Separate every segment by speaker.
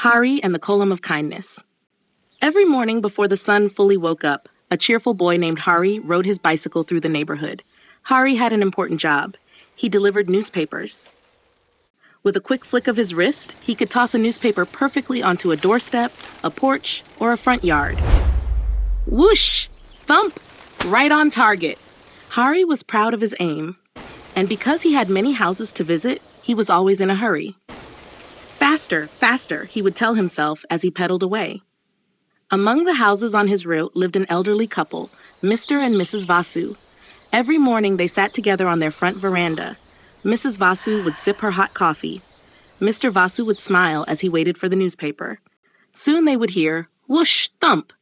Speaker 1: Hari and the Kolam of Kindness. Every morning before the sun fully woke up, a cheerful boy named Hari rode his bicycle through the neighborhood. Hari had an important job. He delivered newspapers. With a quick flick of his wrist, he could toss a newspaper perfectly onto a doorstep, a porch, or a front yard. Whoosh! Thump! Right on target. Hari was proud of his aim. And because he had many houses to visit, he was always in a hurry. Faster, faster, he would tell himself as he pedaled away. Among the houses on his route lived an elderly couple, Mr. and Mrs. Vasu. Every morning they sat together on their front veranda. Mrs. Vasu would sip her hot coffee. Mr. Vasu would smile as he waited for the newspaper. Soon they would hear, whoosh, thump.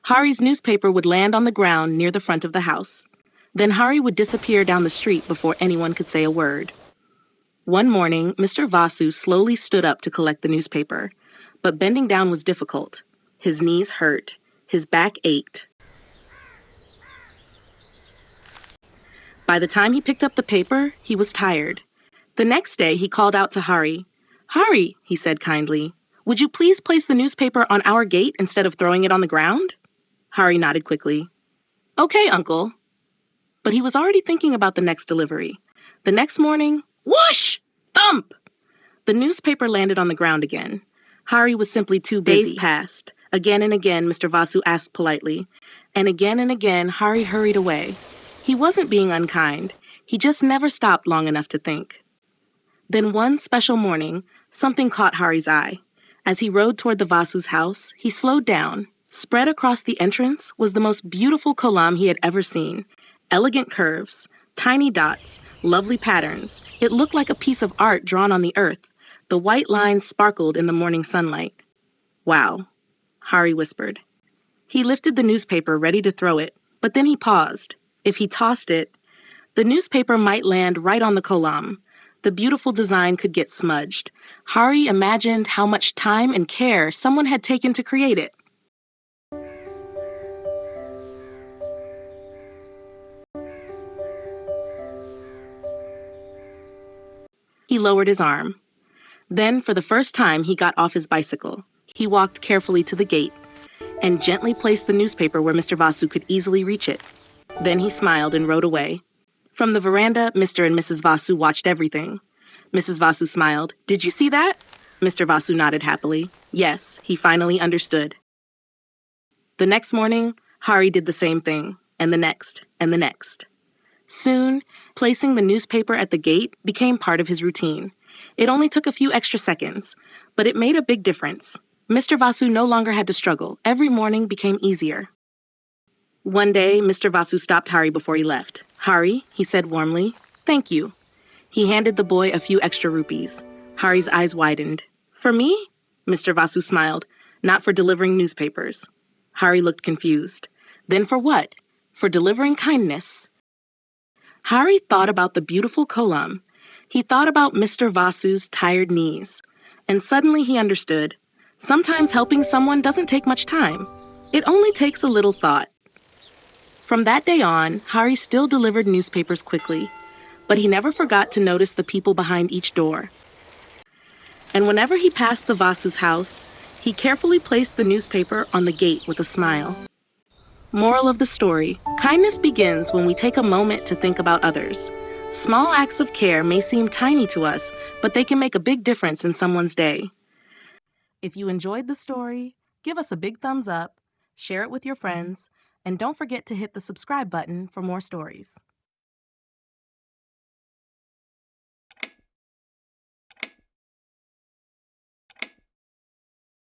Speaker 1: Hari's newspaper would land on the ground near the front of the house. Then Hari would disappear down the street before anyone could say a word. One morning, Mr. Vasu slowly stood up to collect the newspaper, but bending down was difficult. His knees hurt. His back ached. By the time he picked up the paper, he was tired. The next day, he called out to Hari. "Hari," he said kindly, "would you please place the newspaper on our gate instead of throwing it on the ground?" Hari nodded quickly. "Okay, uncle." But he was already thinking about the next delivery. The next morning, whoosh! Thump! The newspaper landed on the ground again. Hari was simply too busy. Days passed. Again and again, Mr. Vasu asked politely. And again, Hari hurried away. He wasn't being unkind. He just never stopped long enough to think. Then one special morning, something caught Hari's eye. As he rode toward the Vasu's house, he slowed down. Spread across the entrance was the most beautiful kolam he had ever seen. Elegant curves, tiny dots, lovely patterns. It looked like a piece of art drawn on the earth. The white lines sparkled in the morning sunlight. "Wow," Hari whispered. He lifted the newspaper, ready to throw it, but then he paused. If he tossed it, the newspaper might land right on the kolam. The beautiful design could get smudged. Hari imagined how much time and care someone had taken to create it. He lowered his arm. Then, for the first time, he got off his bicycle. He walked carefully to the gate and gently placed the newspaper where Mr. Vasu could easily reach it. Then he smiled and rode away. From the veranda, Mr. and Mrs. Vasu watched everything. Mrs. Vasu smiled. "Did you see that?" Mr. Vasu nodded happily. Yes, he finally understood. The next morning, Hari did the same thing, and the next, and the next. Soon, placing the newspaper at the gate became part of his routine. It only took a few extra seconds, but it made a big difference. Mr. Vasu no longer had to struggle. Every morning became easier. One day, Mr. Vasu stopped Hari before he left. "Hari," he said warmly, "thank you." He handed the boy a few extra rupees. Hari's eyes widened. "For me?" Mr. Vasu smiled. "Not for delivering newspapers." Hari looked confused. "Then for what?" "For delivering kindness." Hari thought about the beautiful kolam. He thought about Mr. Vasu's tired knees. And suddenly he understood. Sometimes helping someone doesn't take much time. It only takes a little thought. From that day on, Hari still delivered newspapers quickly. But he never forgot to notice the people behind each door. And whenever he passed the Vasu's house, he carefully placed the newspaper on the gate with a smile. Moral of the story: kindness begins when we take a moment to think about others. Small acts of care may seem tiny to us, but they can make a big difference in someone's day. If you enjoyed the story, give us a big thumbs up, share it with your friends, and don't forget to hit the subscribe button for more stories.